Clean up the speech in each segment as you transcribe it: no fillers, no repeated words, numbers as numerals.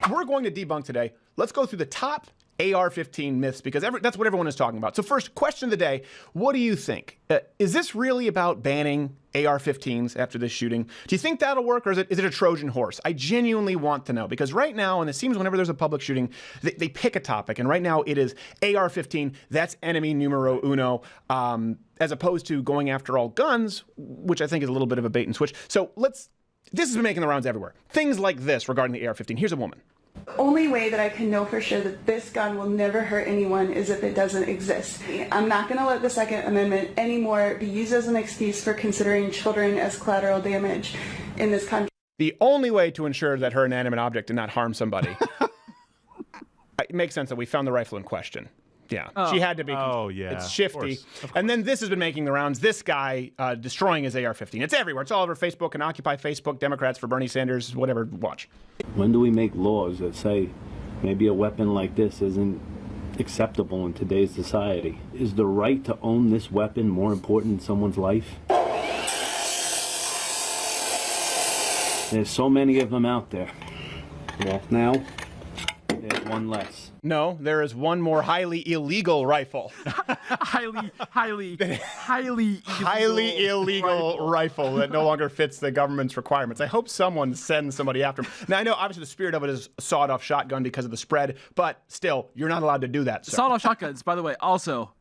we're going to debunk today. Let's go through the top AR-15 myths because that's what everyone is talking about. So first, question of the day, what do you think? Is this really about banning AR-15s after this shooting? Do you think that'll work, or is it a Trojan horse? I genuinely want to know, because right now, and it seems whenever there's a public shooting, they pick a topic, and right now it is AR-15, that's enemy numero uno, as opposed to going after all guns, which I think is a little bit of a bait and switch. So this has been making the rounds everywhere. Things like this regarding the AR-15. Here's a woman. The only way that I can know for sure that this gun will never hurt anyone is if it doesn't exist. I'm not going to let the Second Amendment anymore be used as an excuse for considering children as collateral damage in this country. The only way to ensure that her inanimate object did not harm somebody. It makes sense that we found the rifle in question. Yeah, she had to be. Oh, yeah. It's shifty. Of course. And then this has been making the rounds. This guy destroying his AR-15. It's everywhere. It's all over Facebook and Occupy Facebook, Democrats for Bernie Sanders, whatever. Watch. When do we make laws that say maybe a weapon like this isn't acceptable in today's society? Is the right to own this weapon more important than someone's life? There's so many of them out there. Well, now there's one less. No, there is one more highly illegal rifle. highly illegal rifle that no longer fits the government's requirements. I hope someone sends somebody after him. Now, I know obviously the spirit of it is a sawed-off shotgun because of the spread, but still, you're not allowed to do that. Sawed-off shotguns, by the way, also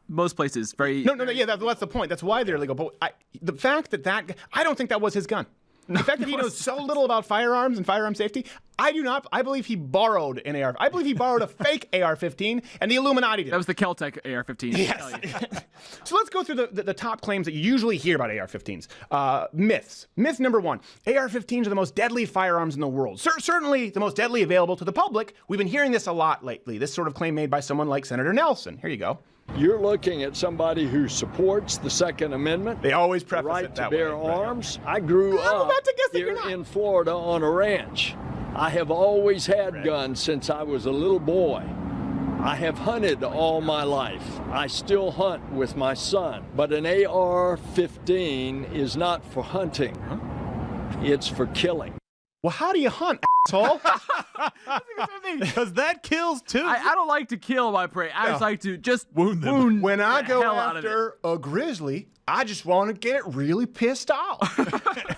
most places very. No, yeah, that's the point. That's why they're illegal. But the fact that I don't think that was his gun. The fact that he knows so little about firearms and firearm safety, I do not. I believe he borrowed an AR. I believe he borrowed a fake AR-15, and the Illuminati did. That was the Keltec AR-15. Yes. So let's go through the top claims that you usually hear about AR-15s. Myths. Myth number one: AR-15s are the most deadly firearms in the world. Certainly the most deadly available to the public. We've been hearing this a lot lately. This sort of claim made by someone like Senator Nelson. Here you go. You're looking at somebody who supports the Second Amendment. They always preface right it that to bear way. arms. I grew up here in Florida on a ranch. I have always had guns since I was a little boy. I have hunted all my life. I still hunt with my son. But an AR-15 is not for hunting. It's for killing. Well, how do you hunt, asshole? Because that kills too. I don't like to kill my prey. I just like to just wound them. When I go after a grizzly, I just want to get it really pissed off.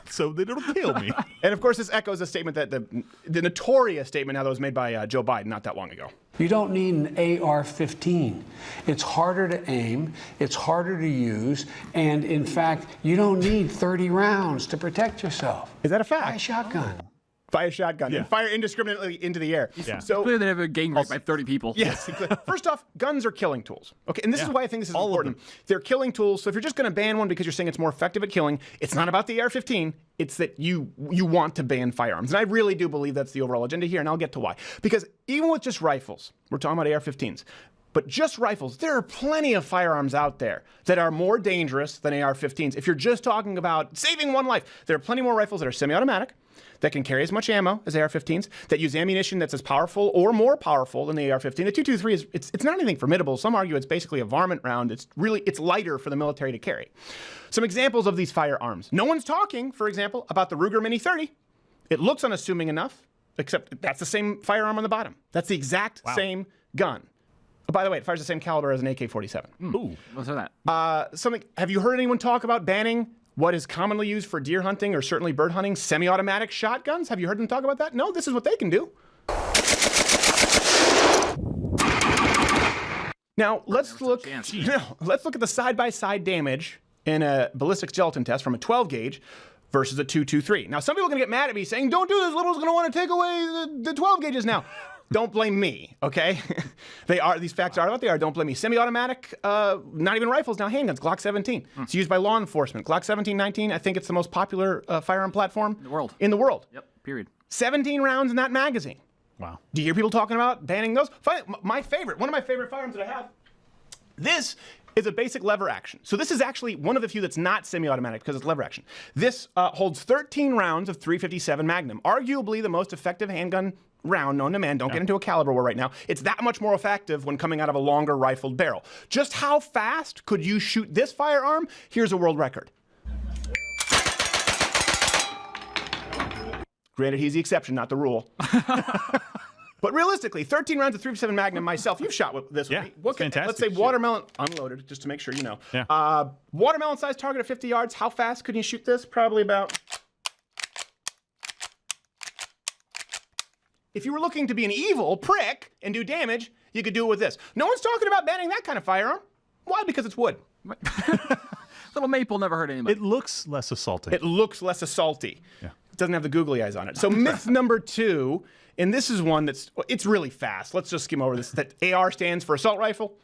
So that it'll kill me. And of course, this echoes a statement that the notorious statement now that was made by Joe Biden not that long ago. You don't need an AR-15. It's harder to aim, it's harder to use, and in fact, you don't need 30 rounds to protect yourself. Is that a fact? Buy a shotgun. Buy a shotgun and fire indiscriminately into the air. Yeah. So clearly they have a gang rape by 30 people. Yes. First off, guns are killing tools. Okay, and this is why I think this is important. They're killing tools. So if you're just going to ban one because you're saying it's more effective at killing, it's not about the AR-15. It's that you want to ban firearms. And I really do believe that's the overall agenda here, and I'll get to why. Because even with just rifles, we're talking about AR-15s, but just rifles, there are plenty of firearms out there that are more dangerous than AR-15s. If you're just talking about saving one life, there are plenty more rifles that are semi-automatic, that can carry as much ammo as AR-15s, that use ammunition that's as powerful or more powerful than the AR-15. The .223 is it's not anything formidable. Some argue it's basically a varmint round. It's lighter for the military to carry. Some examples of these firearms. No one's talking, for example, about the Ruger Mini 30. It looks unassuming enough, except that's the same firearm on the bottom. That's the exact same gun. Oh, by the way, it fires the same caliber as an AK-47. Ooh, what's that? Have you heard anyone talk about banning what is commonly used for deer hunting or certainly bird hunting, semi-automatic shotguns? Have you heard them talk about that? No, this is what they can do. Now, let's look at the side-by-side damage in a ballistics gelatin test from a 12 gauge versus a .223. Now, some people are going to get mad at me saying, don't do this, Liberals are going to want to take away the 12 gauges now. Don't blame me, okay? These facts are what they are. Don't blame me. Semi-automatic, not even rifles, now handguns, Glock 17. It's used by law enforcement. Glock 17-19, I think it's the most popular firearm platform in the world. Yep, period. 17 rounds in that magazine. Wow. Do you hear people talking about banning those? One of my favorite firearms that I have, this is a basic lever action. So this is actually one of the few that's not semi-automatic because it's lever action. This holds 13 rounds of .357 Magnum, arguably the most effective handgun round known to man. Don't get into a caliber war right now. It's that much more effective when coming out of a longer rifled barrel. Just how fast could you shoot this firearm? Here's a world record. Granted, he's the exception, not the rule. But realistically, 13 rounds of 357 Magnum myself, you've shot with this Yeah, with me. What fantastic let's say shit. watermelon, unloaded, just to make sure you know. Yeah. Watermelon-sized target at 50 yards, how fast could you shoot this? Probably about... If you were looking to be an evil prick and do damage, you could do it with this. No one's talking about banning that kind of firearm. Why? Because it's wood. Little maple never hurt anybody. It looks less assaulting. It looks less assaulty. Yeah. It doesn't have the googly eyes on it. So myth number 2, and this is one it's really fast. Let's just skim over this. That AR stands for assault rifle.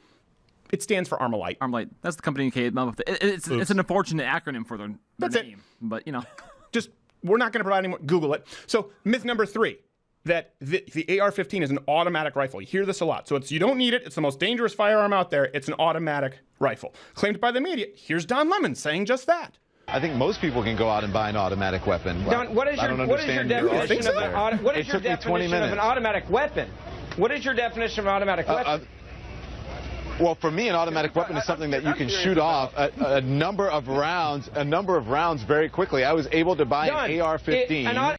It stands for Armalite. Armalite. That's the company who came up with it. It's an unfortunate acronym for their That's it. name. But, you know. Just, we're not going to provide any more. Google it. So myth number 3, that the AR-15 is an automatic rifle. You hear this a lot. So you don't need it. It's the most dangerous firearm out there. It's an automatic rifle. Claimed by the media. Here's Don Lemon saying just that. I think most people can go out and buy an automatic weapon. Don, what is your definition of an automatic weapon? What is your definition of an automatic weapon? Well, for me, an automatic weapon is something that you can shoot off a number of rounds very quickly. I was able to buy an AR-15.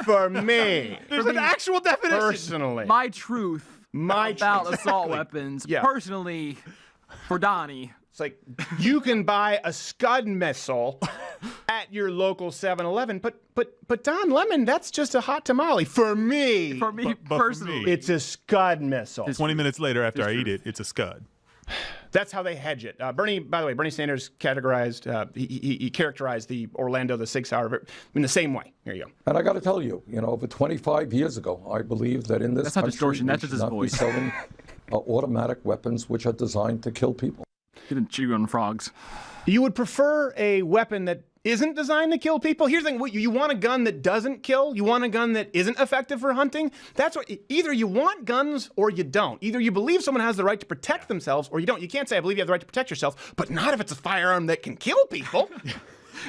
For me. There's an actual definition. Personally. My truth about assault weapons. Yeah. Personally, for Donnie. It's like, you can buy a Scud missile at your local 7-Eleven, but Don Lemon, that's just a hot tamale. For me. For me, but personally. for me. It's a Scud missile. 20 minutes later after I eat it, it's a Scud. That's how they hedge it. By the way, Bernie Sanders categorized, he characterized the Orlando, the Sig Sauer in the same way. Here you go. And I got to tell you, over 25 years ago, I believe that in this That's not country, distortion, we that's should just his not be voice. selling automatic weapons which are designed to kill people. You didn't chew on frogs. You would prefer a weapon that isn't designed to kill people? Here's the thing, you want a gun that doesn't kill? You want a gun that isn't effective for hunting? That's what, either you want guns or you don't. Either you believe someone has the right to protect themselves or you don't. You can't say, I believe you have the right to protect yourself, but not if it's a firearm that can kill people.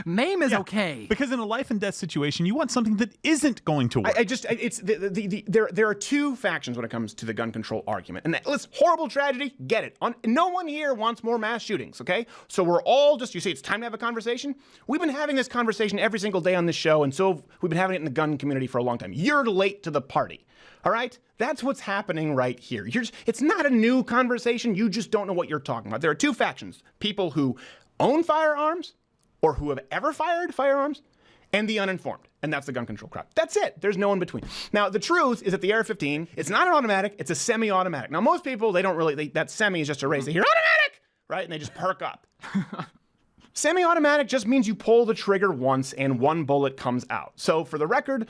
Maim is okay. Because in a life and death situation, you want something that isn't going to work. There are two factions when it comes to the gun control argument. And listen, horrible tragedy, get it. No one here wants more mass shootings, okay? So we're all you say it's time to have a conversation? We've been having this conversation every single day on this show, and so we've been having it in the gun community for a long time. You're late to the party, all right? That's what's happening right here. It's not a new conversation. You just don't know what you're talking about. There are two factions, people who own firearms or who have ever fired firearms, and the uninformed. And that's the gun control crowd. That's it. There's no in between. Now, the truth is that the AR-15, it's not an automatic, it's a semi-automatic. Now, most people, that semi is just a raise. They hear automatic, right? And they just perk up. Semi-automatic just means you pull the trigger once and one bullet comes out. So for the record,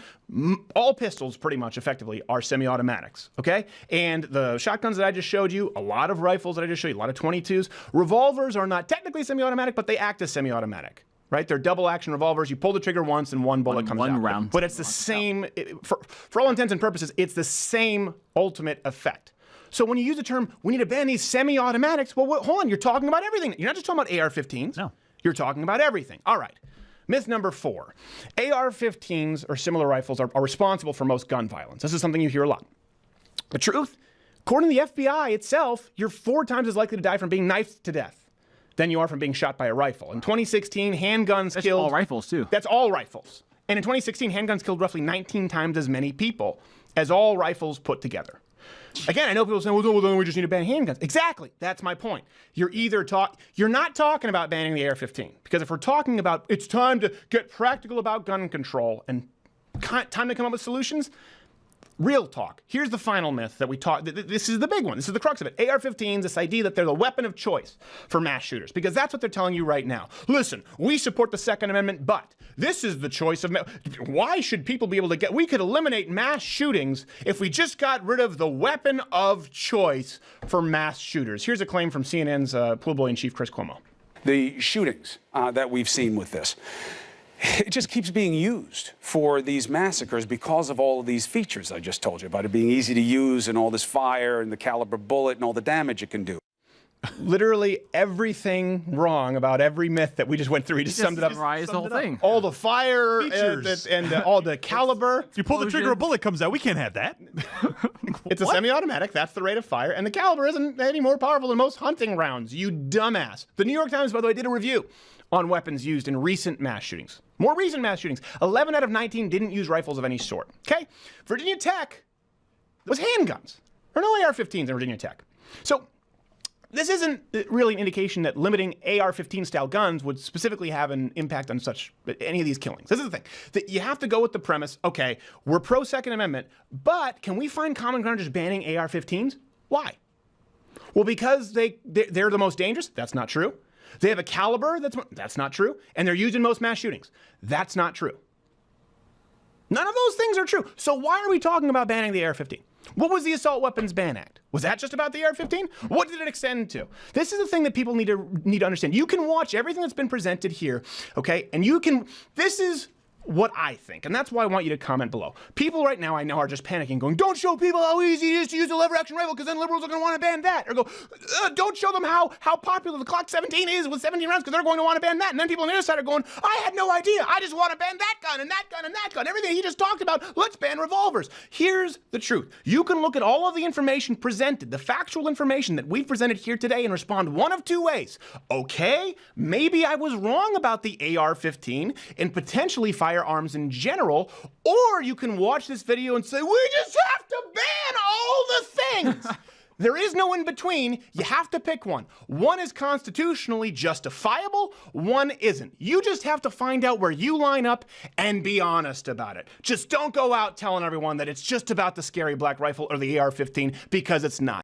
all pistols pretty much effectively are semi-automatics, okay? And the shotguns that I just showed you, a lot of rifles that I just showed you, a lot of 22s, revolvers are not technically semi-automatic, but they act as semi-automatic, right? They're double action revolvers. You pull the trigger once and one bullet comes out. One round. But it's the same, for all intents and purposes, it's the same ultimate effect. So when you use the term, we need to ban these semi-automatics, well, hold on, you're talking about everything. You're not just talking about AR-15s. No. You're talking about everything. All right. Myth number 4. AR-15s or similar rifles are responsible for most gun violence. This is something you hear a lot. The truth, according to the FBI itself, you're 4 times as likely to die from being knifed to death than you are from being shot by a rifle. In 2016, handguns That's killed... all rifles, too. That's all rifles. And in 2016, handguns killed roughly 19 times as many people as all rifles put together. Again, I know people say, well, then we just need to ban handguns. Exactly. That's my point. You're not talking about banning the AR-15. Because if we're talking about it's time to get practical about gun control and time to come up with solutions, real talk. Here's the final myth that we talk. This is the big one. This is the crux of it. AR-15s, this idea that they're the weapon of choice for mass shooters. Because that's what they're telling you right now. Listen, we support the Second Amendment, but this is the choice of... Why should people be able to we could eliminate mass shootings if we just got rid of the weapon of choice for mass shooters. Here's a claim from CNN's pool boy in chief, Chris Cuomo. The shootings that we've seen with this, it just keeps being used for these massacres because of all of these features I just told you about it being easy to use and all this fire and the caliber bullet and all the damage it can do. Literally everything wrong about every myth that we just went through. He just summed it up. Summarized the whole thing. All the fire and all the caliber. If you pull the trigger, a bullet comes out. We can't have that. It's a semi-automatic. That's the rate of fire. And the caliber isn't any more powerful than most hunting rounds, you dumbass. The New York Times, by the way, did a review on weapons used in recent mass shootings. More recent mass shootings. 11 out of 19 didn't use rifles of any sort. Okay? Virginia Tech was handguns. There are no AR-15s in Virginia Tech. So this isn't really an indication that limiting AR-15 style guns would specifically have an impact on any of these killings. This is the thing. That you have to go with the premise, okay, we're pro Second Amendment, but can we find common ground just banning AR-15s? Why? Well, because they're the most dangerous? That's not true. They have a caliber? That's not true. And they're used in most mass shootings? That's not true. None of those things are true. So why are we talking about banning the AR-15? What was the Assault Weapons Ban Act? Was that just about the AR-15? What did it extend to? This is the thing that people need to understand. You can watch everything that's been presented here, okay? And this is what I think, and that's why I want you to comment below. People right now I know are just panicking, going, don't show people how easy it is to use a lever-action rifle, because then liberals are going to want to ban that. Or go, don't show them how popular the Glock 17 is with 17 rounds, because they're going to want to ban that. And then people on the other side are going, I had no idea. I just want to ban that gun and that gun and that gun. Everything he just talked about, let's ban revolvers. Here's the truth. You can look at all of the information presented, the factual information that we've presented here today, and respond one of two ways. Okay, maybe I was wrong about the AR-15 and potentially firearms in general, or you can watch this video and say, we just have to ban all the things. There is no in between. You have to pick one. One is constitutionally justifiable, one isn't. You just have to find out where you line up and be honest about it. Just don't go out telling everyone that it's just about the scary black rifle or the AR-15, because it's not.